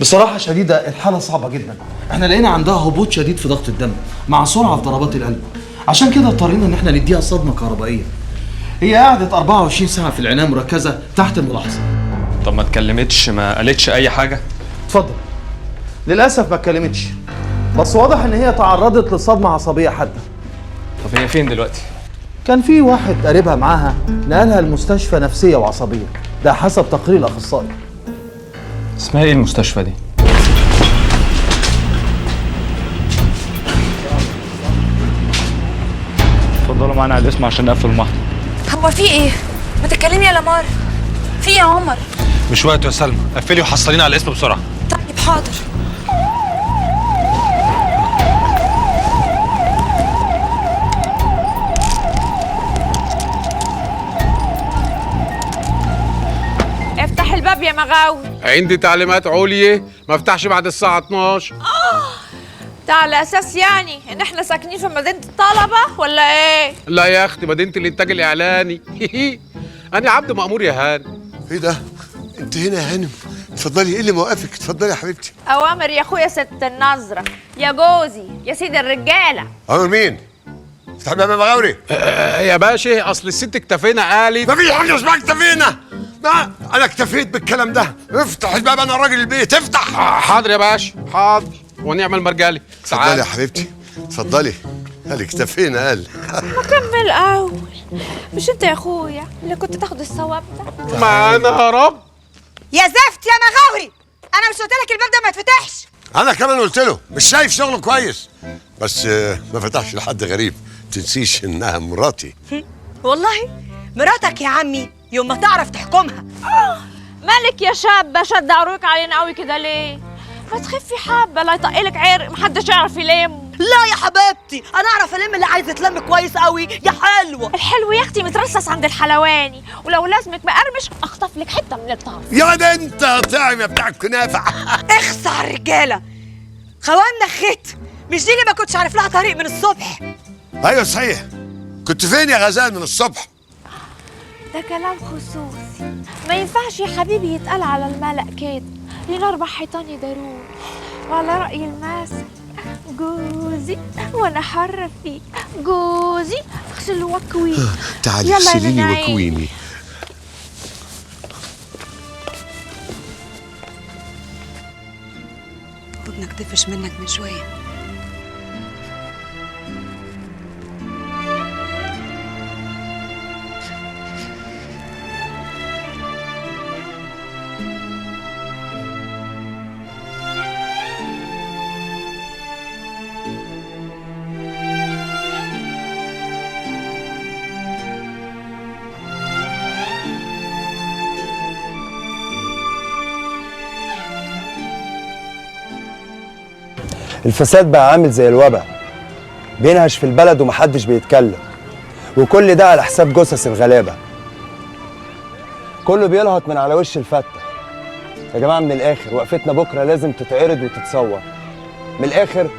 بصراحة شديدة الحالة صعبة جدا. احنا لقينا عندها هبوط شديد في ضغط الدم مع سرعة في ضربات القلب، عشان كده اضطرينا ان احنا نديها صدمة كهربائية. هي قعدت 24 ساعة في العناية المركزة تحت الملاحظة. طب ما اتكلمتش، ما قالتش اي حاجة؟ اتفضل. للأسف ما اتكلمتش، بس واضح ان هي تعرضت لصدمة عصبية حادة. طب هي فين دلوقتي؟ كان في واحد قريبها معاها نقلها المستشفى نفسية وعصبية، ده حسب تقرير الأخصائي. اسمها ايه المستشفى دي؟ اتفضلوا معانا على الاسم عشان نقفل المحضر. هو في ايه؟ ما تتكلمي يا لمار. في ايه يا عمر؟ مش وقت يا سلمى، قفلي وحصلينا على الاسم بسرعه. طيب حاضر. افتح الباب يا مغاوي. عندي تعليمات عليا ما افتحش بعد الساعة 12. ده على اساس يعني ان احنا ساكنين في مدينة الطلبة ولا ايه؟ لا يا اختي، مدينة الانتاج الاعلاني. انا عبد مأمور يا هان. ايه ده؟ انت هنا يا هانم؟ اتفضلي، ايه اللي موقفك؟ اتفضلي يا حبيبتي. اوامر يا اخويا ست النظرة، يا جوزي، يا سيد الرجالة. امر مين؟ افتح الباب يا مغاوري. يا باشا، اصل الست اكتفينا قالت. مفيش حاجه اسمها اكتفينا. لا، انا اكتفيت بالكلام ده. افتح الباب، انا راجل البيت، افتح. حاضر يا باشا، حاضر، ونعمل مرجالي. اتفضلي يا حبيبتي، اتفضلي. قال اكتفينا قال. اكمل اول. مش انت يا اخويا اللي كنت تاخد الثواب ده؟ ما انا هرب. يا زفت يا مغاوري، انا مش قلت لك الباب ده ما يتفتحش؟ انا كمان قلت له مش شايف شغله كويس، بس ما فتحش لحد غريب. تنسيش انها مراتي. والله مراتك يا عمي، يوم ما تعرف تحكمها. مالك يا شابة شد عروقك علينا قوي كده ليه؟ ما تخفي حبة لا يطقلك عرق محدش يعرف يلم. لا يا حبيبتي، انا اعرف الم اللي عايز يتلم كويس قوي يا حلوه. الحلو يا اختي مترصص عند الحلواني، ولو لازمك مقرمش اخطف لك حته من الطرف. يا ده انت طعم بتاع الكنافه. اخص على الرجاله، خوامنا خيت. مش دي اللي ما كنتش عارف لها طريق من الصبح؟ ايوه صحيح. كنت فين يا غزال من الصبح؟ ده كلام خصوصي، ما ينفعش يا حبيبي يتقال على الملأ كده، لينا 4 حيطان يداروه. وعلى رأي المثل، جوزي وانا حرة فيه، جوزي اغسل واكوي. تعالي اغسليني واكويني. ودنك تفش منك من شويه. الفساد بقى عامل زي الوباء، بينهش في البلد ومحدش بيتكلم، وكل ده على حساب جثث الغلابة. كله بيلهط من على وش الفتة. يا جماعة من الآخر وقفتنا بكرة لازم تتعرض وتتصور. من الآخر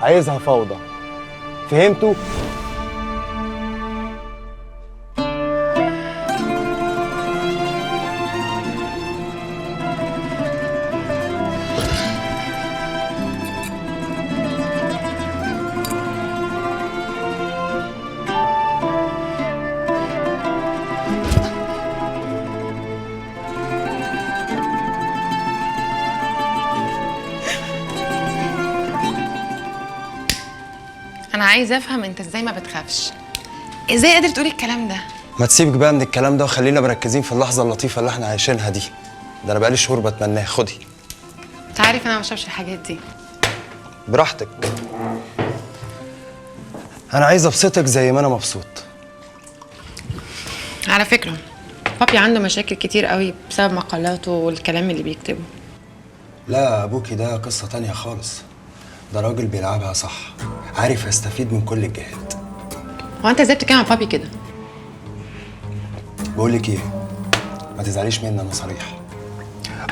عايزها فوضى. فهمتوا؟ انا عايزه افهم انت ازاي ما بتخافش، ازاي قادر تقولي الكلام ده؟ ما تسيبك بقى من الكلام ده وخلينا مركزين في اللحظة اللطيفة اللي احنا عايشينها دي. ده انا بقالي شهور بتمناها. خدي. انت عارف انا ما بشربش الحاجات دي. براحتك. انا عايز ابسطك زي ما انا مبسوط. على فكره بابي عنده مشاكل كتير قوي بسبب مقالاته والكلام اللي بيكتبه. لا ابوكي ده قصة تانية خالص. ده راجل بيلعبها صح، عارف يستفيد من كل الجهات. هو انت ازاي بتتكلم عن بابي كده؟ بقول لك ايه، ما تزعليش مني، انا صريح.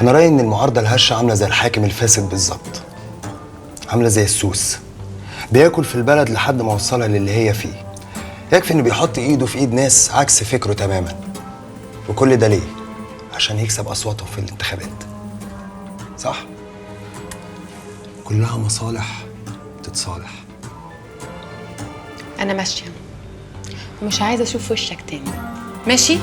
انا رايي ان المعارضه الهشه عامله زي الحاكم الفاسد بالظبط، عامله زي السوس بياكل في البلد لحد ما وصلها للي هي فيه. يكفي انه بيحط ايده في ايد ناس عكس فكره تماما. وكل ده ليه؟ عشان يكسب اصواتهم في الانتخابات. صح؟ كلها مصالح تتصالح. انا ماشيه ومش عايزه اشوف وشك تاني، ماشي؟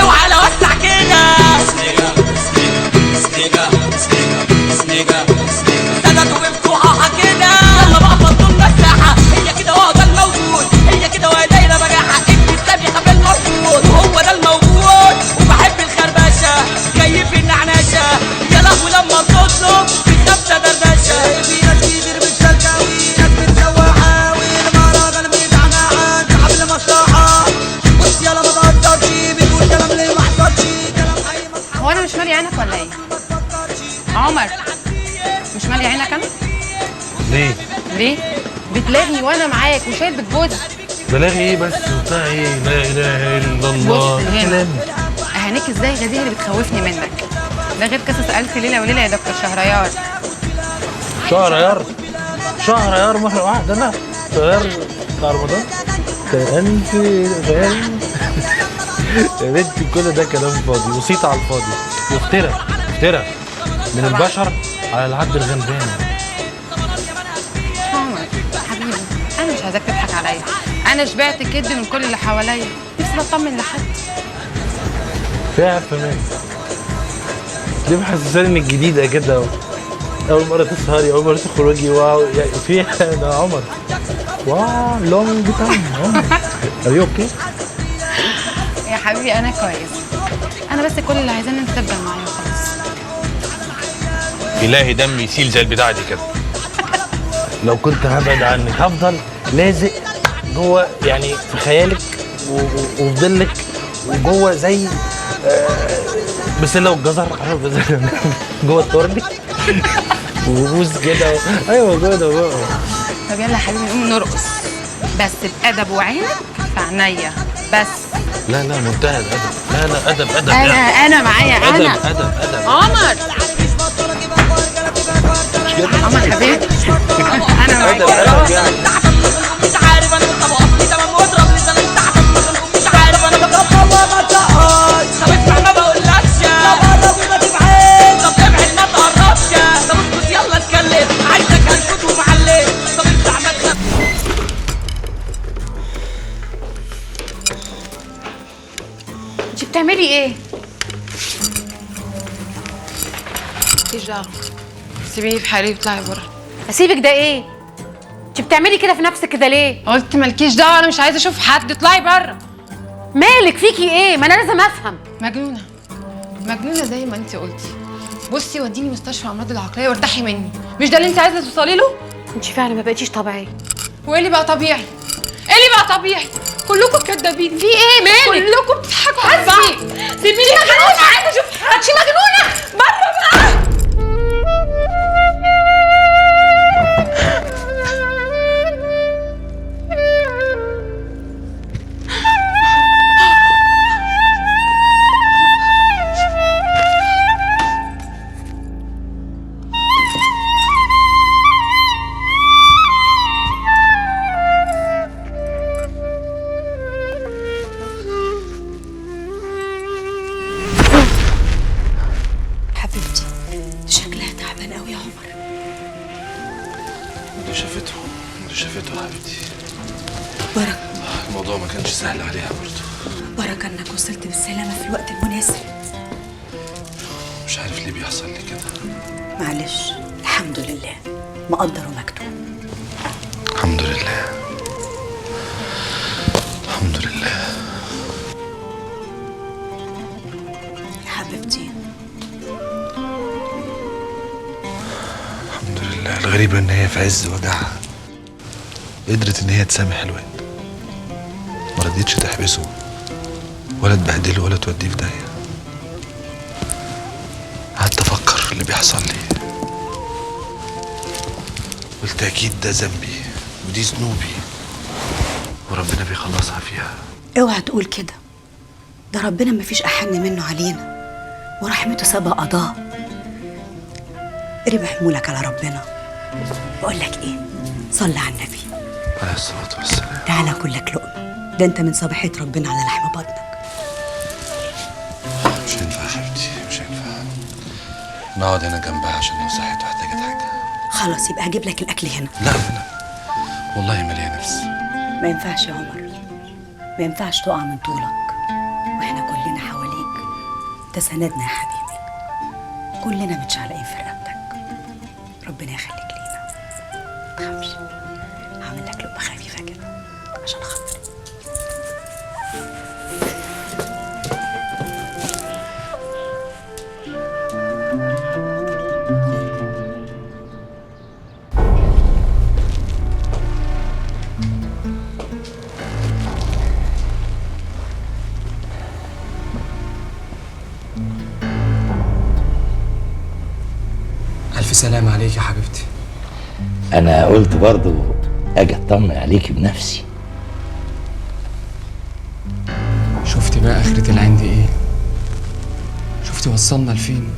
اوعى لو وسع كده سندوا بمفتوحها كده. يلا بقى فضوا المساحة، هي كده وهو ده الموجود، هي كده وهي دايرة بجاحة. ابني السابحة بالمظبوط وهو ده الموجود. وبحب الخربشة كيف النعناشة، يا لهوي لما تطلب بالخمسة دردشة. في ناس كتير بالسلكاوي، ناس بتسوحة والمرة غالبية عناعة تعب المصلحة. بص يلا ما تقدرش بتقول كلام ليه ما حصلش، كلام حي ما هو انا مش مالي عينك ولا ايه؟ عمر مش مالي عينك انا؟ ليه؟ ليه؟ بتلاغي وانا معاك وشايل بتجوزك. بلاغي ايه بس وبتاع ايه؟ لا اله الا الله. بص هنا اهانيك ازاي غدير اللي بتخوفني منك. ده غير قصص الف ليله وليله يا دكتور شهريار. شهريار مرة واحدة انا شهريار بتاع رمضان. ألف غير يا بنتي كل ده كلام فاضي وصيت على الفاضي وافترى من البشر على العبد الغلبان. عمر حبيبي انا مش عايزاك تضحك عليا، انا شبعت كد من كل اللي حواليا، نفسي بطمن لحد. فيها فمان دي محسساني انك جديدة كده، أول مرة تسهري، أول مرة تخرجي. واو يعني فيها ده عمر. واو لونج تايم عمر. ار يو اوكي؟ يا حبيبي انا كويس، انا بس كل اللي عايزاه ان انت تفضل معايا وخلاص. إلهي دمي يسيل زي البتاعة دي كده. لو كنت هبعد عنك هفضل لازق جوه يعني في خيالك وفي ظلك وجوه زي بسله والجزر، عارف بسله جوه التورلي وبوز كده. ايوه كده بقى. طب يلا يا حبيبي نقوم نرقص بس بأدب وعينك في عينيا بس. لا منتهى الأدب. لا أدب انا معايا انا أدب عمر. عمر حبيبي انا معاك خلاص. مش عارف انا طب اصلي تمام واضرب لسان بتاعتك مش عارف انا بطبق وما تقعد. طب اسمع ما بقولكش، طب قرب وما تبعد، طب ابعد ما تقربش، طب اسكت يلا اتكلم عايزك هنسكت ومعلم. طب اسمع ما تخاف. انت بتعملي ايه؟ مفيش دعوه، سيبيني في حالي وطلعي بره. اسيبك ده ايه؟ انت بتعملي كده في نفسك كده ليه؟ قلت مالكيش دعوه، انا مش عايزه اشوف حد، اطلعي بره. مالك فيكي ايه؟ ما انا لازم افهم. مجنونه زي ما انت قلتي. بصي وديني مستشفى امراض العقليه وارتاحي مني، مش ده اللي انت عايزه توصلي له؟ انت فعلا ما بقيتيش طبيعيه. وايه اللي بقى طبيعي؟ ايه اللي بقى طبيعي؟ كلكم كدابين. في ايه مالك؟ كلكم بتضحكوا على بعض. سيبيني مجنونه، عايزه اشوف حد مجنونه بره بقى. شافته حبيبتي. بركة الموضوع ما كانش سهل عليها برضه. بركة انك وصلت بالسلامة في الوقت المناسب. مش عارف ليه بيحصل لي كده. معلش الحمد لله، مقدر ومكتوب. الحمد لله الحمد لله يا حبيبتي. الحمد لله. الغريبة ان هي في عز وجعها قدرت ان هي تسامح الواد، ما رضيتش تحبسه ولا تبهدله ولا توديه في داهية. في اللي بيحصل لي. قلت اكيد ده ذنبي ودي ذنوبي وربنا بيخلصها فيها. اوعى تقول كده، ده ربنا مفيش احن منه علينا ورحمته سابقه قضاه. ارمي حمولك على ربنا. بقول لك ايه، صلي على النبي عليه الصلاة والسلام. تعالى كل لك لقمه، ده انت من صباحيه ربنا على لحم بطنك. مش هينفع يا حبيبتي، مش هينفع. نقعد هنا جنبها عشان لو صحيت واحتاجت حاجة. خلاص يبقى هجيب لك الاكل هنا. لا والله مالية نفسي. ما ينفعش يا عمر، ما ينفعش تقع من طولك، واحنا كلنا حواليك، ده سندنا يا حبيبي، كلنا متشعلقين في رقبتك، ربنا يخليك لينا. ما تخافش، هعمل لك لقمه خفيفه كده عشان خاطري. ألف سلام عليك يا حبيبتي. أنا قلت برضو أجي أطمن عليكي بنفسي. شفتي بقى آخرة العند إيه؟ شفتي وصلنا لفين؟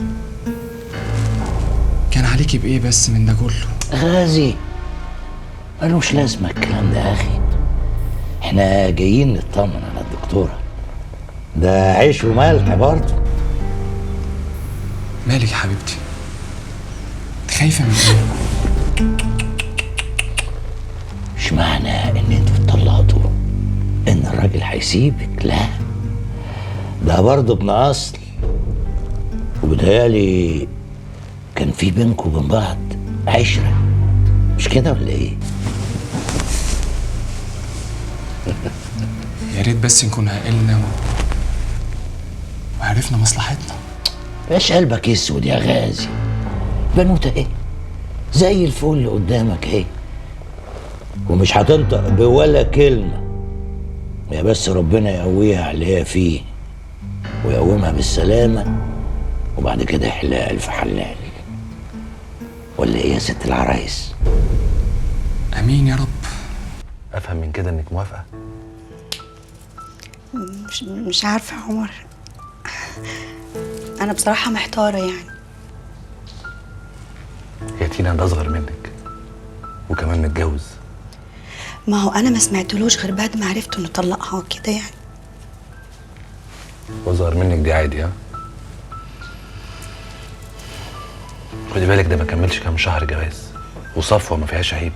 كان عليكي بإيه بس من ده كله؟ غازي ملوش لازمة الكلام ده يا أخي. إحنا جايين نطمن على الدكتورة، ده عيش وملح برضو. مالك يا حبيبتي؟ خايفة من ايه؟ مش معنى ان انتوا اتطلقتوا ان الراجل هيسيبك، لا، ده برضه ابن اصل، وبدايالي كان في بينكم وبين بعض عشرة، مش كده ولا ايه؟ يا ريت بس نكون عقلنا وعرفنا مصلحتنا. باش قلبك اسود يا غازي، بنوته ايه زي الفل قدامك ايه، ومش هتنطق بولا كلمه، يا بس ربنا يقويها على اللي هي فيه ويقومها بالسلامه، وبعد كده حلال في حلال. ولا ايه يا ست العرايس؟ امين يا رب. افهم من كده انك موافقه؟ مش عارفه يا عمر، انا بصراحه محتاره يعني. يا تينا ده اصغر منك وكمان متجوز. ما هو انا ما سمعتلوش غير بعد ما عرفت انه طلقها كده يعني. واصغر منك دي عادي ها؟ خدي بالك ده ما كملش كام شهر جواز، وصفوه ما فيهاش عيب.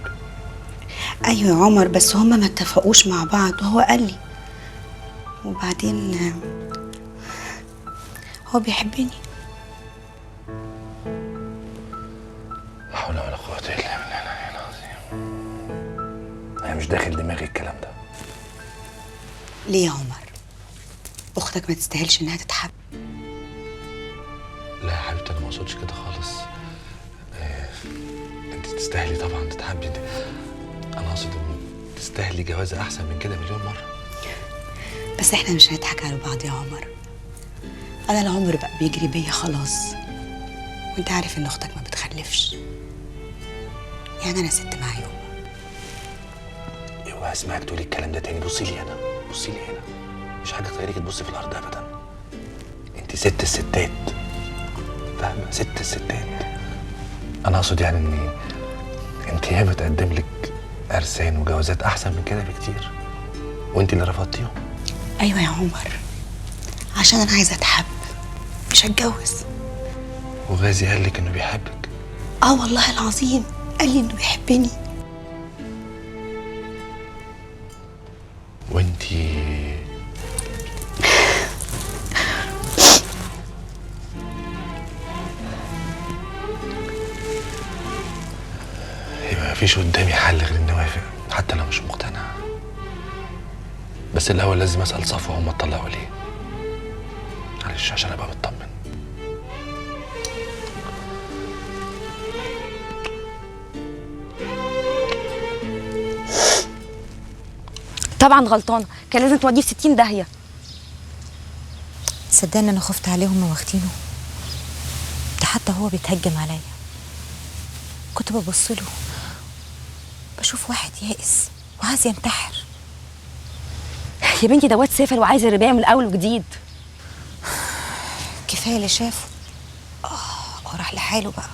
ايوه يا عمر، بس هما ما اتفقوش مع بعض وهو قال لي، وبعدين هو بيحبني. لا حول ولا قوة إلا بالله العلي العظيم. أنا مش داخل دماغي الكلام ده. ليه يا عمر؟ أختك ما تستاهلش إنها تتحب؟ لا يا حبيبتي أنا ما أقصدش كده خالص. أنت تستاهلي طبعا تتحبي. أنا أقصد إن تستاهلي جوازة أحسن من كده مليون مرة. بس إحنا مش هنضحك على بعض يا عمر. أنا العمر بقى بيجري بيا خلاص، وأنت عارف إن أختك ما بتخلفش. يعني أنا ست معيوبة. اوعى اسمعك تقولي الكلام ده تاني. بصي لي هنا، بصي لي هنا، مش حاجة تخليكي تبصي في الأرض أبدا. أنت ست الستات، فاهمة؟ ست الستات. أنا أقصد يعني إن أنت هي بتقدم لك عرسان وجوازات أحسن من كده بكتير، وأنت اللي رفضتيهم. أيوة يا عمر، عشان أنا عايزة أتحب مش هتجوز. وغازي قال لك إنه بيحبك؟ والله العظيم قال لي إنه بيحبني. وأنتي يبقى مفيش قدامي حل غير إني أوافق حتى لو مش مقتنع. بس الأول لازم أسأل صفوة هما اتطلقوا ليه؟ معلش عشان أبقى مطمن. طبعا غلطانه، كان لازم توديه في 60 داهيه. صدقني انا خفت عليهم واخدينه، ده حتى هو بيتهجم عليا كنت ببص له بشوف واحد يائس وعايز ينتحر. يا بنتي ده واد سافر وعايز الرباية من الاول وجديد. كفايه اللي شافه. راح لحاله بقى.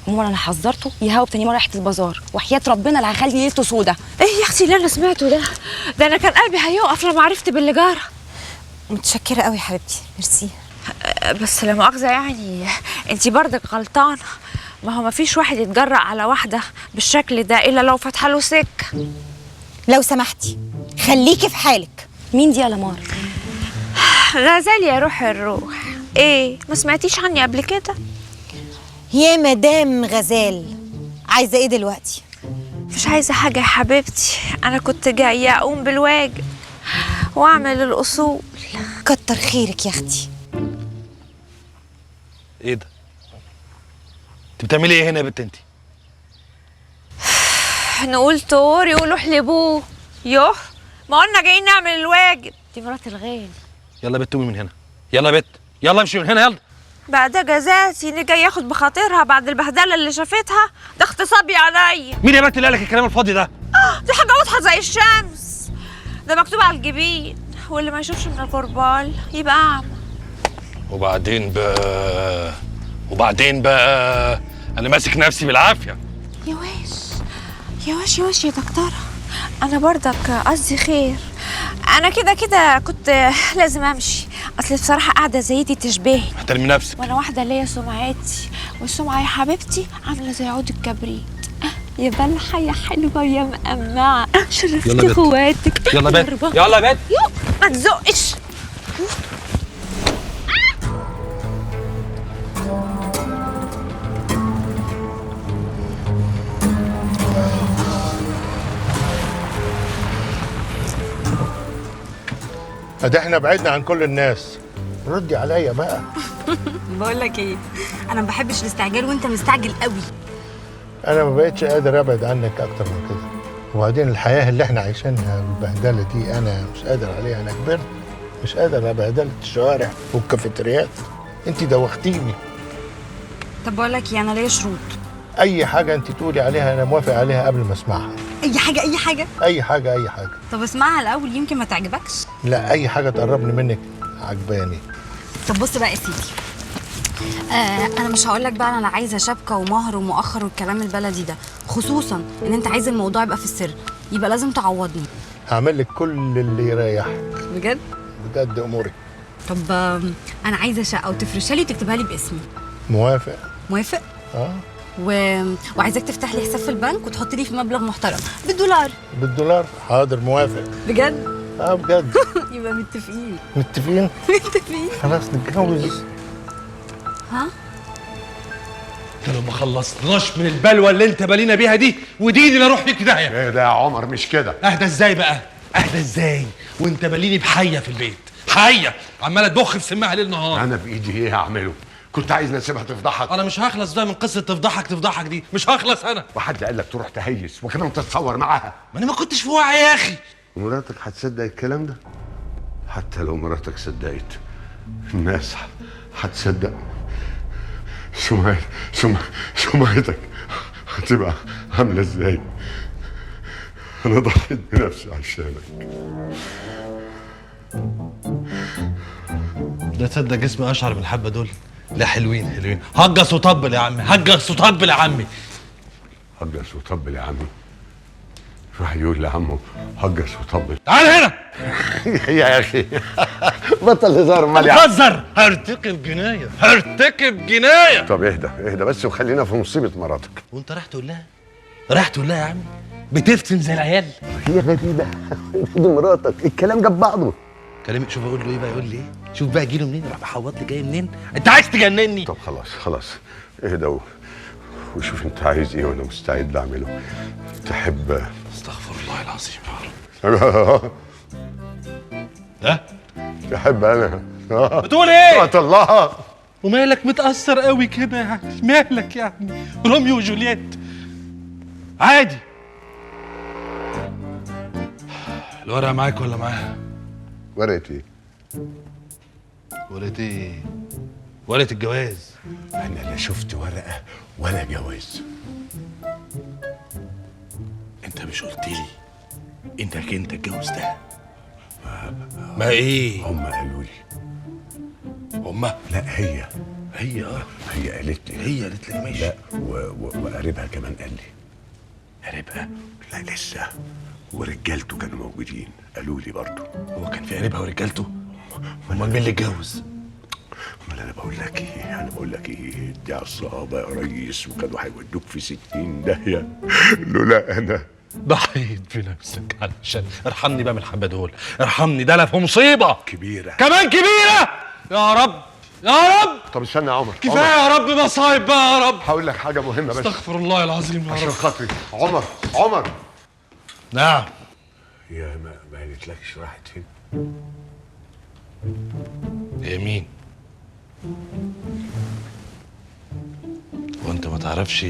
عموما انا حذرته يهاوب تاني مره ريحه البازار، وحياه ربنا اللي هيخلي ليلته سودا. ايه يا اختي اللي انا سمعته ده انا كان قلبي هيقف لما عرفت باللي جرى. متشكره قوي يا حبيبتي، ميرسي. بس لا مؤاخذه يعني انتي برضك غلطانه، ما هو ما فيش واحد يتجرأ على واحده بالشكل ده الا لو فاتحه له سكه. لو سمحتي خليكي في حالك. مين دي يا لمار؟ غزال يا روح الروح. ايه ما سمعتيش عني قبل كده؟ يا مدام غزال، عايزه ايه دلوقتي؟ مش عايزه حاجه يا حبيبتي، انا كنت جايه اقوم بالواجب واعمل الاصول. كتر خيرك يا اختي. ايه ده؟ انت بتعملي ايه هنا يا بنت انت؟ نقول طور يقولوا حلبوه. يوه ما قلنا جايين نعمل الواجب. دي مرات الغالي. يلا يا بت قومي من هنا، يلا يا بت، يلا امشي من هنا يلا. بقى ده جزاتي اني جاي ياخد بخاطرها بعد البهدله اللي شافتها؟ ده اغتصابي عليا. مين يا بنت اللي قالك الكلام الفاضي ده؟ دي حاجه واضحه زي الشمس، ده مكتوب على الجبين، واللي ما يشوفش من الغربال يبقى اعمى. وبعدين بقى انا ماسك نفسي بالعافيه. يا واش يا دكتوره، انا برضك قصدي خير. انا كده كنت لازم امشي، اصل بصراحه قاعده زي دي تشبهي. احترمي نفسك. وانا واحده ليا سمعتي، والسمعه يا حبيبتي عامله زي عود الكبريت. يا بلحه يا حلوه يا مقمعه، شرفتي اخواتك. يلا بت، يلا بت، ما تزقش. ادي احنا بعدنا عن كل الناس، ردي عليا بقى. بقول لك ايه، انا ما بحبش الاستعجال وانت مستعجل قوي. انا ما بقتش قادر ابعد عنك اكتر من كده، وبعدين الحياه اللي احنا عايشينها بالبهدله دي انا مش قادر عليها. انا كبرت مش قادر على بهدله الشوارع والكافيتريات. انت دوختيني. طب بقول لك ايه، انا ليا شروط. اي حاجه انت تقولي عليها انا موافق عليها قبل ما اسمعها. اي حاجه اي حاجه اي حاجه اي حاجه. طب اسمعها الاول يمكن ما تعجبكش. لا اي حاجه تقربني منك عجباني. طب بص بقى يا سيدي، انا مش هقول لك بقى انا عايزه شبكه ومهر ومؤخر والكلام البلدي ده، خصوصا ان انت عايز الموضوع يبقى في السر، يبقى لازم تعوضني. هعمل لك كل اللي يريحك. بجد؟ بجد امورك. طب انا عايزه شقه وتفرشها لي وتكتبها لي باسمي. موافق. موافق؟ اه. وعايزاك تفتح لي حساب في البنك وتحط لي في مبلغ محترم بالدولار. بالدولار؟ حاضر موافق. بجد؟ اه بجد. يبقى متفقين. متفقين؟ متفقين. خلاص نتجوز. ها؟ احنا لو ما خلصناش من البلوه اللي انت بالينا بيها دي وديني لا اروح فيك داهيه. ايه ده يا عمر؟ مش كده. اهدى ازاي بقى؟ اهدى ازاي وانت باليني بحيه في البيت؟ حيه عماله تبخ في سماعها ليل نهار. انا بايدي ايه هعمله؟ كنت عايز نسيبها تفضحك. انا مش هخلص بقى من قصه تفضحك دي، مش هخلص انا. وحد قال لك تروح تهيس وكمان تتصور معاها؟ ما انا ما كنتش في وعي يا اخي. مراتك هتصدق الكلام ده؟ حتى لو مراتك صدقت الناس هتصدق. سمعتك هتبقى عامله ازاي؟ انا ضحيت بنفسي عشانك. لا تصدق جسمي اشعر بالحبه دول. لا حلوين. هجص وطبل يا عمي، هجص وطبل يا عمي. هجص وطبل يا عمي؟ راح يقول لعمه هجص وطبل. تعال هنا. يا اخي بطل هزار. امال يا بتهزر؟ هرتكب جنايه. طب اهدى بس وخلينا في مصيبه مراتك. وانت رايح تقول لها يا عم بتفتن زي العيال. هي غريبه دي مراتك، الكلام جاب بعضه. كلامي شوف اقول له ايه بقى، يقول لي ايه؟ شوف بقى جيله منين، راح بحوط لي جاي منين؟ انت عايز تجنني. طب خلاص اهدى وشوف انت عايز ايه وانا مستعد اعمله. تحب؟ استغفر الله العظيم يا رب. ها؟ تحب انا؟ بتقول ايه؟ الله. ومالك متأثر قوي كده يعني؟ مالك يعني؟ روميو وجولييت عادي. الورقة معاك ولا معاها؟ ورقة ايه؟ ورقة ايه؟ ورقه الجواز. انا لا شفت ورقه ولا جواز. انت مش قلت لي انك انت اتجوزتها؟ ما ايه؟ هم قالوا لي. هما؟ لا هي هي قالت لي. هي قالت لك ماشي. لا وقريبها كمان قال لي. قريبها؟ لا لسه. ورجالته كانوا موجودين قالوا لي برضه. هو كان في قريبها ورجالته؟ امال مين اللي اتجوز؟ امال انا بقول لك ايه دي عصابه يا ريس، وكانوا هيودوك في 60 داهيه لولا انا. ضحيت بنفسك علشان ارحمني بقى من الحبه دول، ارحمني، ده انا في مصيبه كبيره كمان كبيره. يا رب يا رب. طب استنى يا عمر. كفايه يا رب مصايب بقى يا رب. هقول لك حاجه مهمه بس. استغفر الله العظيم يا رب. عشان خاطري عمر. نعم. يا ما قالتلكش راحت فين؟ هي مين؟ وانت ما تعرفش؟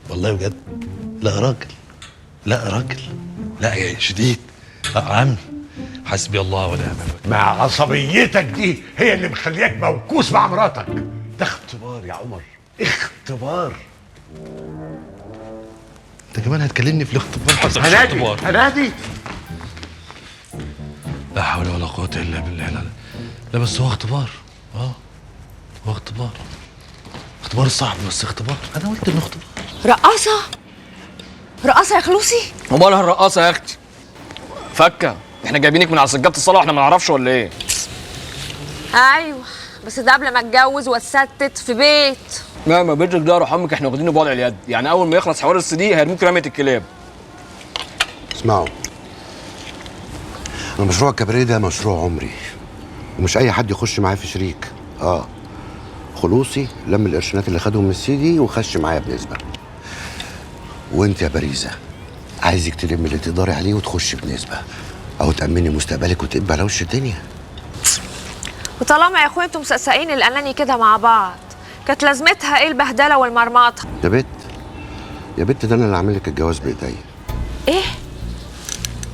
والله بجد؟ لا يا راجل، لا يا راجل، لا يا شديد. عمي حسبي الله ونعم الوكيل. مع عصبيتك دي هي اللي مخلياك موكوس مع مراتك. ده اختبار يا عمر، اختبار. انت كمان هتكلمني في الاختبار؟ هنادي. لا حول ولا قوة الا بالله. لا بس هو اختبار. هو اختبار صعب بس اختبار. انا قلت انه اختبار. رقاصه يا خلوصي. ومالها الرقاصه يا اختي؟ فكه، احنا جايبينك من على سجاده الصلاه واحنا ما نعرفش ولا ايه؟ ايوه بس ده قبل ما اتجوز واتستت في بيت. ما بيتك ده روح امك، احنا واخدينه بوضع اليد، يعني اول ما يخلص حوار السي هيرموك رميه الكلاب. اسمعوا، انا مشروع الكباريه ده مشروع عمري، ومش اي حد يخش معايا في شريك. خلوصي لم القرشينات اللي خدهم من سيدي وخش معايا بنسبه. وانت يا باريزه عايزك تلم اللي تقدري عليه وتخش بنسبه، او تامني مستقبلك وتبقى على وش الدنيا. وطالما يا اخويا انتوا مسقسقين الاناني كده مع بعض، كانت لازمتها ايه البهدله والمرمطه؟ يا بت ده انا اللي عامل لك الجواز بايديا. ايه؟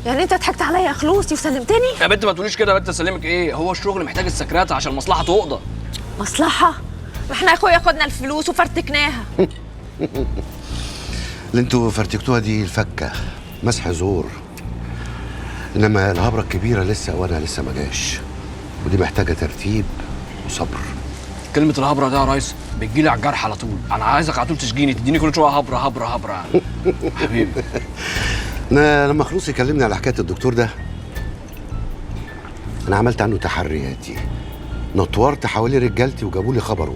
يعني انت ضحكت عليا يا خلوصي وسلمتني؟ يا بنت ما تقوليش كده يا بنت، اسلمك ايه؟ هو الشغل محتاج السكرات عشان المصلحه تقضى. مصلحه؟ ما احنا يا اخويا خدنا الفلوس وفرتكناها. اللي انتوا فرتكتوها دي الفكه مسح زور، انما الهبره الكبيره لسه وانا لسه ما جاش، ودي محتاجه ترتيب وصبر. كلمه الهبره ده يا ريس بتجيلي على الجرح على طول، انا عايزك على طول تشجيني، تديني كل شويه هبره حبيبي. انا لما خلوصي كلمني على حكايه الدكتور ده، انا عملت عنه تحرياتي، نطورت حوالي رجالتي وجابوا لي خبره.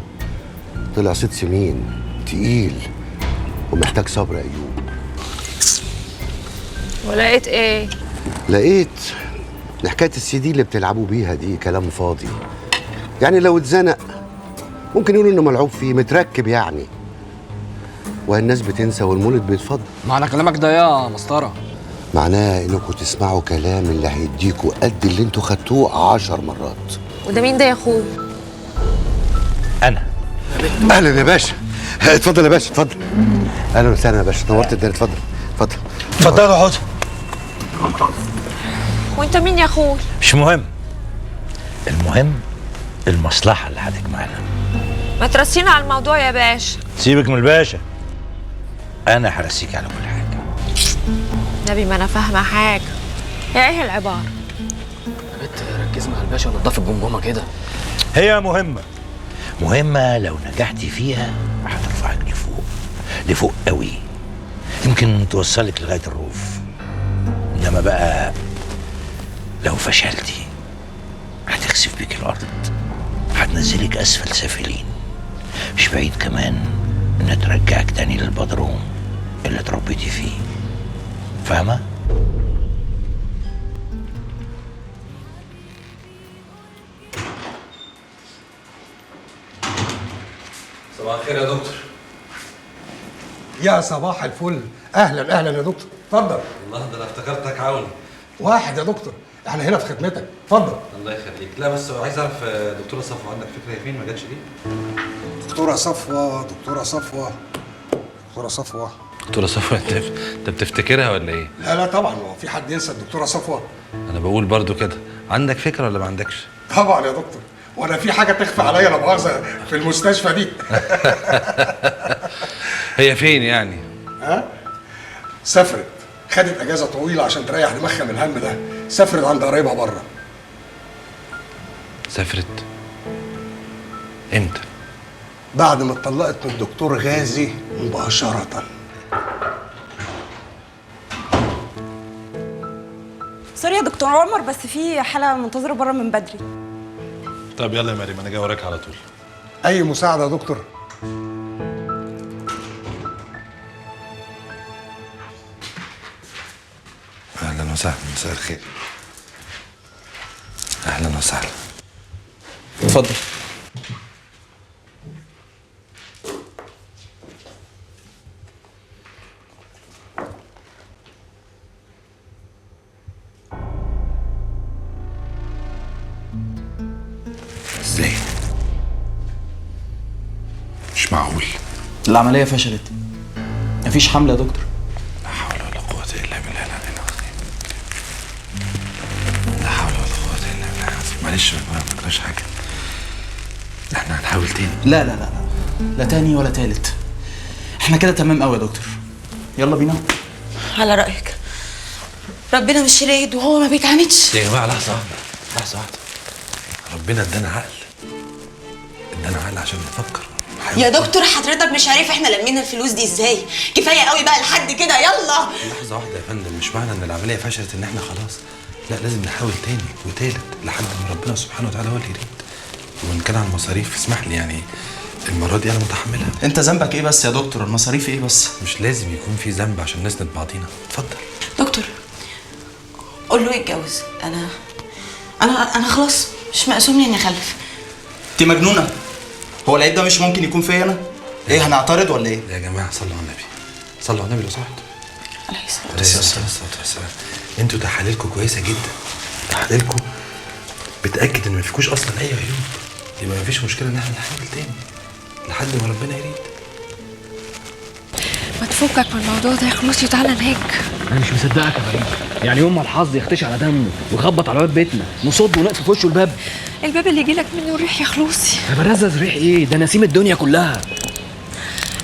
طلع صيد سمين تقيل ومحتاج صبر. ايوب ولقيت ايه؟ لقيت ان حكايه السي دي اللي بتلعبوا بيها دي كلام فاضي، يعني لو اتزنق ممكن يقولوا انه ملعوب فيه متركب يعني، والناس بتنسى والمولد بيتفضل. معنى كلامك ده يا مسطره معناه انكم تسمعوا كلام اللي هيديكوا قد اللي انتوا خدتوه 10 مرات. وده مين ده يا اخويا؟ انا. اهلا يا باشا. اتفضل يا باشا اتفضل. اهلا وسهلا يا باشا، نورت الدنيا. اتفضل اقعد. وانت مين يا اخويا؟ مش مهم، المهم المصلحة اللي هتجمعنا. ما ترسينا على الموضوع يا باشا. سيبك من الباشا، أنا هرسيك على كل حاجة. نبي ما أنا فاهمة حاجة. هي إيه العبارة؟ يا بنت ركزي مع الباشا ونضفي الجمجمة كده. هي مهمة لو نجحتي فيها هترفعك لفوق قوي، يمكن توصلك لغاية الروف. إنما بقى لو فشلتي هتخسف بيك الأرض، هتنزلك أسفل سافلين. مش بعيد كمان إنها ترجعك تاني للبدروم اللي اتربيتي فيه. فاهمة؟ صباح الخير يا دكتور. يا صباح الفل. اهلا يا دكتور، اتفضل. والله ده انا افتكرتك عوني. واحد يا دكتور، احنا هنا في خدمتك، اتفضل. الله يخليك. لا بس عايز اعرف دكتوره صفوه عندك فكره هي فين؟ ما جاتش ليه؟ دكتورة صفوة. دكتوره صفوه انت بتفتكرها ولا ايه؟ لا طبعا، هو في حد ينسى الدكتوره صفوة؟ انا بقول برضو كده، عندك فكره ولا ما عندكش؟ طبعا يا دكتور، وانا في حاجه تخفى عليا لا مؤاخذه في المستشفى دي؟ هي فين يعني؟ ها؟ سافرت، خدت اجازه طويله عشان تريح دماغها من الهم ده، سافرت عند قرايبها بره. سافرت؟ امتى؟ بعد ما اتطلقت من الدكتور غازي مباشره. سوري يا دكتور عمر، بس في حالة منتظرة بره من بدري. طب يلا يا مريم، انا جاي وراك على طول. اي مساعده يا دكتور؟ اهلا وسهلا، مساء الخير. اهلا وسهلا. اتفضل. ازاي؟ مش معقول. العملية فشلت. مفيش حمل يا دكتور. لا حول ولا قوة إلا بالله العلي العظيم. لا حول ولا قوة إلا بالله العظيم. معلش ما فكرناش حاجة. احنا هنحاول تاني. لا لا لا لا، لا تاني ولا تالت. احنا كده تمام قوي يا دكتور. يلا بينا. على رأيك ربنا مش رايد وهو ما بيتعاندش. يا جماعة لحظة واحدة، لحظة واحدة. ربنا ادانا عقل. ادانا عقل عشان نفكر. يا دكتور حضرتك مش عارف احنا لمينا الفلوس دي ازاي؟ كفايه قوي بقى لحد كده، يلا. لحظة واحدة يا فندم، مش معنى ان العملية فشلت ان احنا خلاص. لا، لازم نحاول تاني وتالت لحد ما ربنا سبحانه وتعالى هو اللي يريد. وان كان على المصاريف اسمح لي يعني المرة دي انا متحملها. انت ذنبك ايه بس يا دكتور؟ المصاريف ايه بس؟ مش لازم يكون في ذنب عشان نسند بعضينا. اتفضل. دكتور قول له يتجوز. انا خلاص مش مقسوم اني اخلف. انت مجنونة؟ هو العيب ده مش ممكن يكون فيا انا؟ ايه هنعترض ولا ايه؟ يا جماعة صلوا على النبي. صلوا على النبي لو سمحتوا. عليه الصلاة والسلام. انتوا تحاليلكم كويسة جدا. تحاليلكم بتأكد ان ما فيكوش اصلا اي عيوب. يبقى ما فيش مشكلة ان احنا نحاول تاني لحد ما ربنا يريد. ما تفكك من الموضوع ده يا خلوصي وتعالى نهيك. انا مش مصدقك يا فريد. يعني يوم ما الحظ يختشي على دمه ويخبط على باب بيتنا نصد ونقف في وشه الباب. الباب اللي يجيلك منه الريح يا خلوصي. يا برزز ريح ايه؟ ده نسيم الدنيا كلها.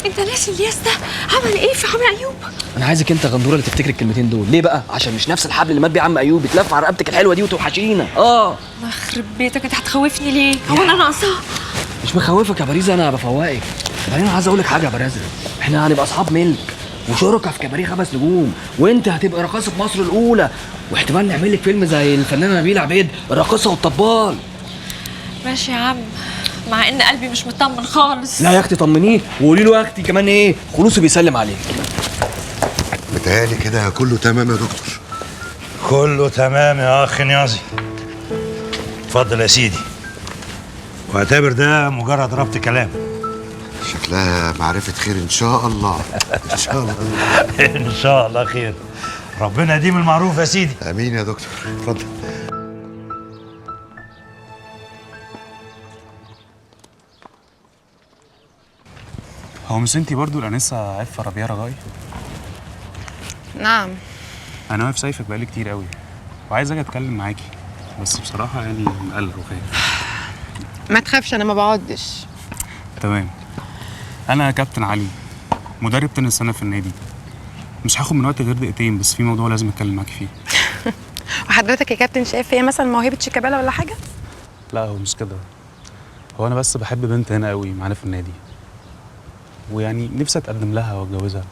انت ناسي الياس ده عمل ايه في عم ايوب؟ انا عايزك انت غندوره اللي تفتكر الكلمتين دول. ليه بقى؟ عشان مش نفس الحبل اللي مات بيه عم ايوب يتلف على رقبتك الحلوه دي وتوحشينا. الله يخرب بيتك، انت هتخوفني ليه؟ هو انا ناقصه؟ مش مخوفك يا باريزا، انا بفوقك. بعدين عايز اقول لك حاجه يا برزز، احنا هنبقى اصحاب ملك وشركاء في كباريه 5 نجوم، وانت هتبقى راقصه مصر الاولى، واحتمال نعمل لك فيلم زي الفنانه نبيله عبيد الراقصه والطبال. ماشي يا عم، مع ان قلبي مش مطمن خالص. لا يا اختي طمنيه وقولي له يا اختي كمان ايه خلوصي بيسلم عليك. متهيألي كده كله تمام يا دكتور. كله تمام يا اخ نيازي. اتفضل يا سيدي، واعتبر ده مجرد ربط كلام. شكلها معرفة خير إن شاء الله. إن شاء الله. ان شاء الله خير. ربنا يديم المعروف يا سيدي. امين يا دكتور. اتفضل. هو مش انتي برضو الانسه عفه ربيع رجائي؟ نعم. انا واقف شايفك بقالي كتير قوي وعايز اجي اتكلم معاكي، بس بصراحه يعني مقلق وخايف. ما تخافش انا ما بقعدش. تمام. انا كابتن علي، مدرب تنس سنه في النادي. مش هاخد من وقت غير دقيقتين، بس في موضوع لازم اتكلم معاكي فيه. وحضرتك يا كابتن شايف فيا مثلا موهبه شيكابالا ولا حاجه؟ لا هو مش كده، هو انا بس بحب بنت هنا قوي معانا في النادي، ويعني نفسي اتقدم لها واتجوزها.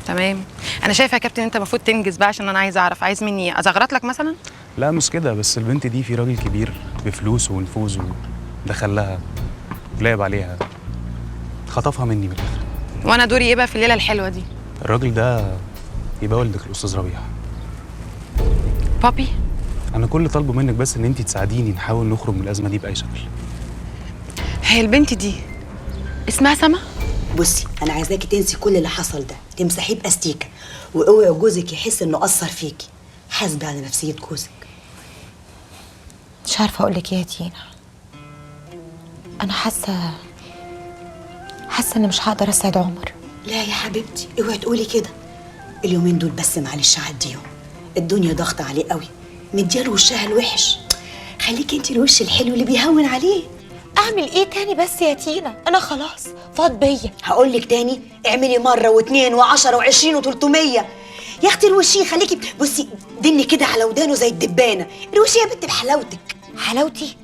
تمام. انا شايفه يا كابتن انت المفروض تنجز بقى، عشان انا عايزه اعرف عايز مني ازغرط لك مثلا؟ لا مش كده، بس البنت دي في راجل كبير بفلوس ونفوذ ودخل لها لعب عليها، خطفها مني من الاخر. وانا دوري ايه بقى في الليله الحلوه دي؟ الراجل ده يبقى والدك الاستاذ ربيع. بابي انا كل طالبه منك بس ان انت تساعديني نحاول نخرج من الازمه دي باي شكل. هي البنت دي اسمها سما؟ بصي انا عايزاكي تنسي كل اللي حصل ده، تمسحيه باستيكه، واوعي جوزك يحس انه اثر فيكي. حاسبي على نفسيه جوزك. مش عارفه اقول لك ايه يا تينا. انا حاسه اني مش هقدر اسعد عمر. لا يا حبيبتي اوعي تقولي كده. اليومين دول بس معلش عديهم، الدنيا ضغط عليه قوي، مدياله وشها الوحش. خليكي انت الوش الحلو اللي بيهون عليه. اعمل ايه تاني بس يا تينا؟ انا خلاص فاض بيا. هقول لك تاني، اعملي مره واثنين و10 و20 و300. يا اختي الوشي خليكي بصي دني كده على ودانه زي الدبانه. الوشي يا بنت بحلاوتك. حلاوتي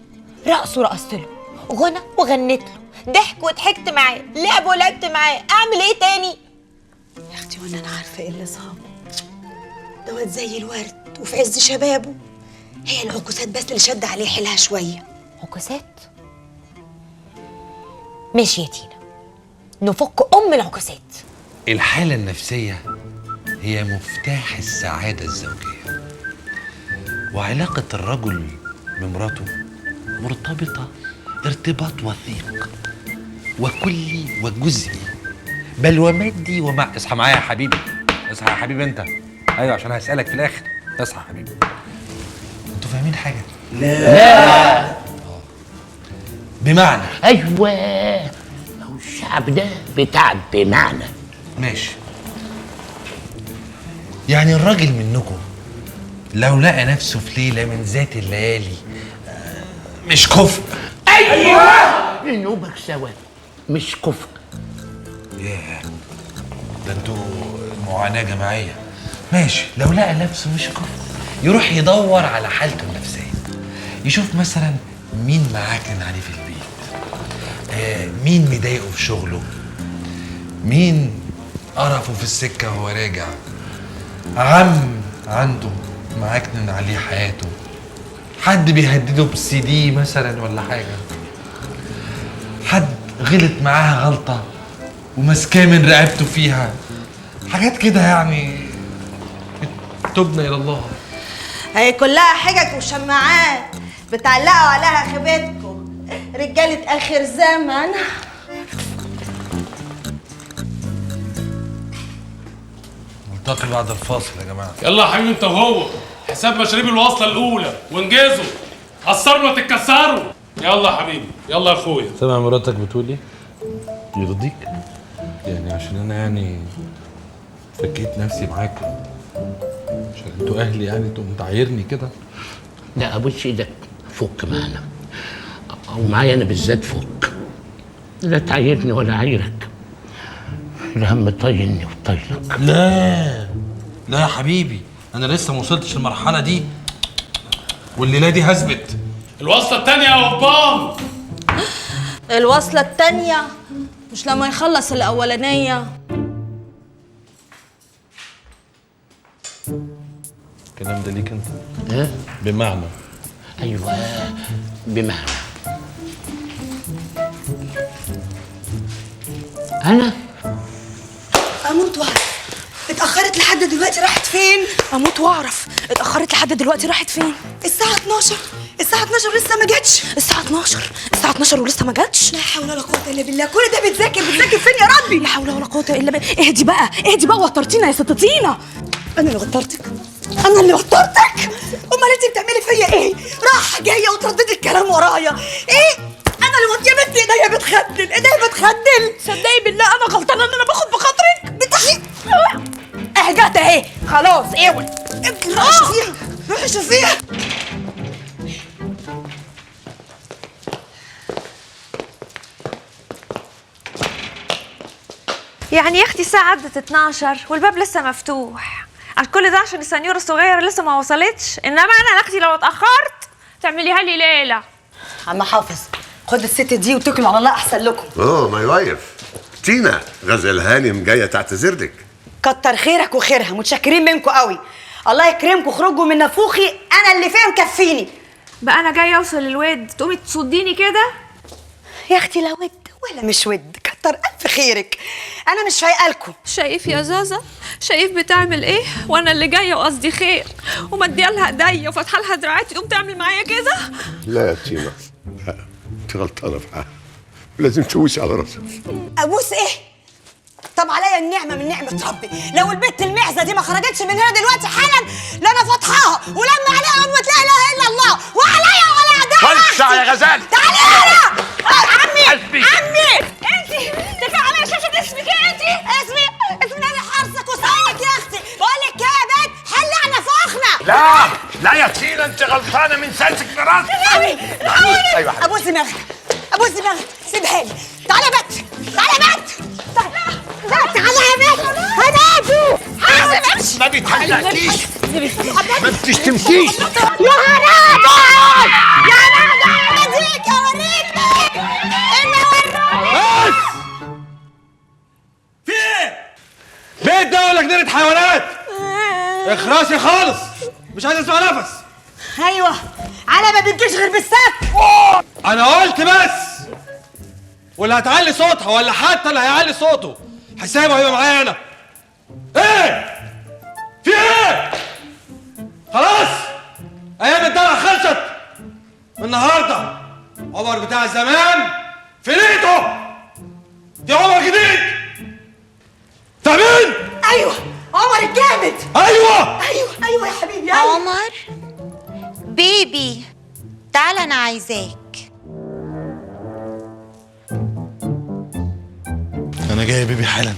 رقص ورقصت له، غنى وغنيت له، ضحك وضحكت معاه، لعب ولعبت معاه. اعمل ايه تاني يا اختي وانا انا عارفه ايه اللي صابه؟ دوت زي الورد وفي عز شبابه. هي العكوسات بس اللي شد عليه حيلها شويه. عكوسات؟ ماشي يا تينا، نفك العكوسات. الحالة النفسية هي مفتاح السعادة الزوجية، وعلاقة الرجل بمراته مرتبطة ارتباط وثيق وكلي وجزئي، بل ومادي اصحى معايا يا حبيبي، اصحى يا حبيبي انت. ايوه عشان هسألك في الاخر. اصحى يا حبيبي. انتوا فاهمين حاجة؟ لا. بمعنى ايوه، هو الشعب ده بتاع بمعنى. ماشي. يعني الراجل منكم لو لقى نفسه في ليلة من ذات الليالي مش كفء. ايوه نوبك سوا، مش كفء. ياه، ده انتوا معاناة جماعية. ماشي، لو لقى نفسه مش كفء يروح يدور على حالته النفسية، يشوف مثلا مين معاكن عليه في البيت، مين مضايقه في شغله، مين قرفه في السكة وهو راجع، عم عنده معاكن عليه حياته، حد بيهدده بالسي دي مثلا ولا حاجة، حد غلط معاها غلطة ومسكاه من رقبته فيها، حاجات كده يعني تبنى إلى الله. هي كلها حجج وشماعات بتعلقوا عليها خيبتكم، رجالة آخر زمن. نلتقي بعد الفاصل يا جماعة. يلا يا حبيبي انت وهو، حساب مشاريب الوصلة الأولى وانجزوا، قصروا ما تتكسروا. يلا يا حبيبي، يلا يا أخويا. سامع مراتك بتقول ايه؟ يرضيك؟ يعني عشان انا يعني فكيت نفسي معاكم عشان انتوا اهلي، يعني انتوا متعايرني كده. لا ابوس ايدك، فك معانا او معايا انا بالذات، فك. لا تعايرني ولا عايرك، الهم طايلني وطايلك. لا لا يا حبيبي، انا لسه ما وصلتش للمرحله دي، والليله دي هثبت. الوصلة التانية يا وبام. الوصلة التانية مش لما يخلص الأولانية. الكلام ده ليك انت؟ ها؟ بمعنى؟ ايوه بمعنى انا اموت واعرف اتاخرت لحد دلوقتي راحت فين؟ اموت واعرف اتاخرت لحد دلوقتي راحت فين؟ الساعه 12 لسه ما جاتش. الساعه 12 ولسه ما جاتش. لا حول ولا قوه الا بالله، كل ده بتذاكر فين يا ربي؟ لا حول ولا قوه الا بالله. اهدي بقى وترتينا يا ست طينه. انا اللي وترتك؟ امال انت بتعملي فيا ايه؟ رايحه جايه وترددي الكلام ورايا ايه؟ انا اللي يا بنتي ايديا بتخدل. صدقي بالله انا غلطانه ان انا باخد بخاطرك. بتحي اهجت اهي خلاص. اوعي روحي شوفيها. يعني يا اختي الساعة عدت 12 والباب لسه مفتوح. كل ده عشان السنيورة الصغيرة لسه ما وصلتش، انما انا اختي لو اتأخرت تعمليها لي ليلة. عم حافظ خد الست دي واتكلوا على الله احسن لكم. ماي وايف تينا غزل هانم جايه تعتذر لك. كتر خيرك وخيرها، متشكرين منكم قوي. الله يكرمكم، خرجوا من نافوخي، انا اللي فيها مكفيني. بقى انا جايه اوصل للود تقومي تصديني كده؟ يا اختي لا ود ولا مش ود، كتر الف خيرك. انا مش فايقه لكم. شايف يا زازا، شايف بتعمل ايه؟ وانا اللي جايه وقصدي خير ومديه لها ايديا وفاتحه لها دراعاتي تقوم تعمل معايا كده؟ لا يا تينا، لا انت غلطانه في حاجه، لازم تبوسي على راسك. ابوس ايه؟ طب عليا النعمه من نعمه ربي، لو البت المعزه دي ما خرجتش من هنا دلوقتي حالا لا انا فاتحاها ولما عليها امه لا اله الا الله وعليا ولا اعداء. خلصع يا غزال. تعالي هنا. عمي انت كفايه عليا شاشه اسمك ايه؟ اسمي نادي حرصك وصايمك يا اختي. بقول لك يا بنت حلي على فخنا. لا لا يا تينا انت غلطانه من سلسك براسك. ايوه ابوس دماغك ابوس دماغك سيبها لي. تعالى يا بت تعالى يا بت تعالى يا بت هنادوا حاسب امشي ما بيتحداكيش ما بتشتمكيش. يا هنادوا يا هنادوا اوريك اوريك بس في ايه؟ بيت ده ولا جنينة حيوانات؟ اخرسي خالص مش عايز اسمع نفس. ايوه على ما بتجيش غير بالسك. انا قلت بس. واللي هتعلي صوتها ولا حتى اللي هيعلي صوته حسابه هيبقى معايا انا. ايه؟ في ايه؟ خلاص ايام الدلع خلصت. النهارده عمر بتاع زمان فنيته. دي عمر جديد. فاهمين؟ ايوه عمر الجامد. ايوه ايوه يا حبيبي. عمر بيبي تعال انا عايزاك. انا جاي يا بيبي حالا.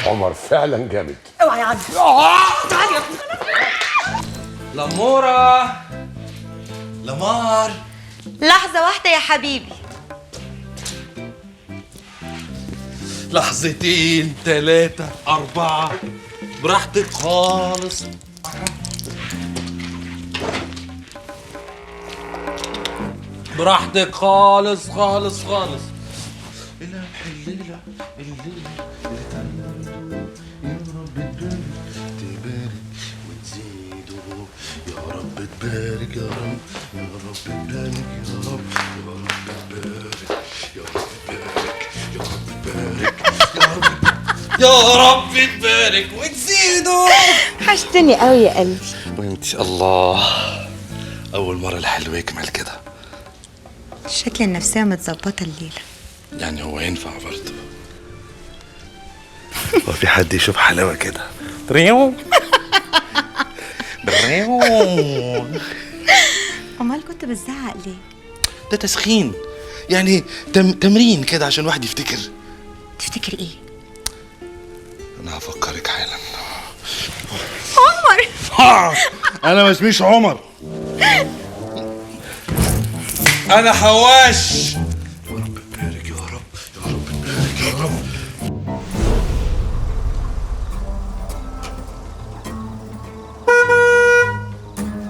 عمر فعلا جامد. اوعى يا عم. تعالى يا لمورة لمار. لحظة واحدة يا حبيبي. لحظتين 3 4 براحتك خالص. براحتك خالص خالص خالص. الليلة الليلة اللي تعمله يا رب تبارك وتزيده يا رب تبارك يا رب يا رب تبارك يا رب يا رب تبارك يا رب تبارك يا رب تبارك يا رب تبارك وتزيده. حشتني قوي يا قلبي. وانتي الله أول مرة الحلو يكمل كده. شكل النفسية متظبطة الليلة. يعني هو ينفع برضه؟ هو في حد يشوف حلاوة كده؟ بريو بريو. أمال كنت بتزعق ليه؟ ده تسخين يعني تمرين كده عشان واحد يفتكر. تفتكر إيه؟ أنا هفكرك حالا. عمر أنا ما اسميش عمر. أنا حواش. يا رب تبارك يا رب يا رب تبارك يا رب.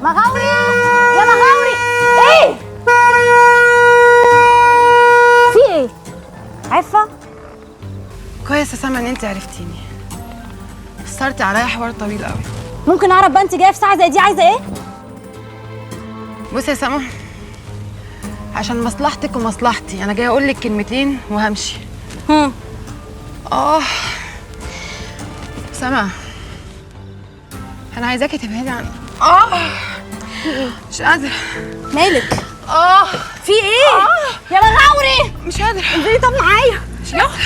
مغاوري يا مغاوري. ايه في ايه؟ عفة كويس يا سما ان انت عرفتيني. فسرتي عليا حوار طويل قوي. ممكن اعرف بقى انت جايه في ساعه زي دي عايزه ايه؟ بصي يا سما عشان مصلحتك ومصلحتي انا جايه اقول لك كلمتين وهمشي. سما انا عايزاكي تبعدي عن مش قادره. مالك؟ في ايه؟ يا مغاوري مش قادره. انزلي طب معايا. مش قادره.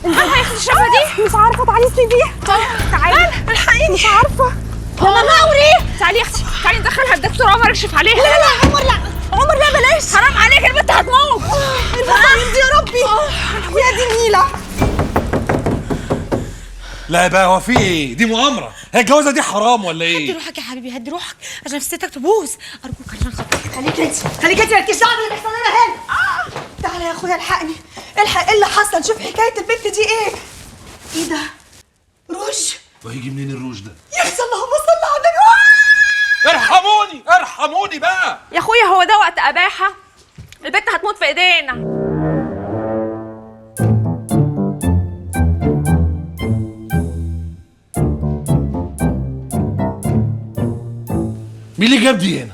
انزلي هياخد الشفه دي. مش عارفه تعالي اسنديها. تعالي الحقيني. مش عارفه. يا مغاوري تعالي يا اختي تعالي ندخلها الدكتور عمر يكشف عليها. لا عمر لا عمر لا بلاش. حرام عليك البنت هتموت. المصايب دي يا ربي يا دي النيله. لا بقى هو في ايه؟ دي مؤامرة. هي الجوازة دي حرام ولا ايه؟ هدي روحك يا حبيبي هدي روحك عشان نفسيتك تبوظ ارجوك عشان خاطري. خليك انت مالكيش دعوه باللي بيحصل لنا هنا. تعالى يا اخويا الحقني الحق. ايه اللي حصل؟ شوف حكايه البنت دي ايه. ايه ده؟ روج. وهيجي منين الروج ده؟ يا اخي اللهم صل على النبي. ارحموني ارحموني بقى. يا اخويا هو ده وقت اباحه؟ البنت هتموت في ايدينا. مين اللي جاب دي هنا؟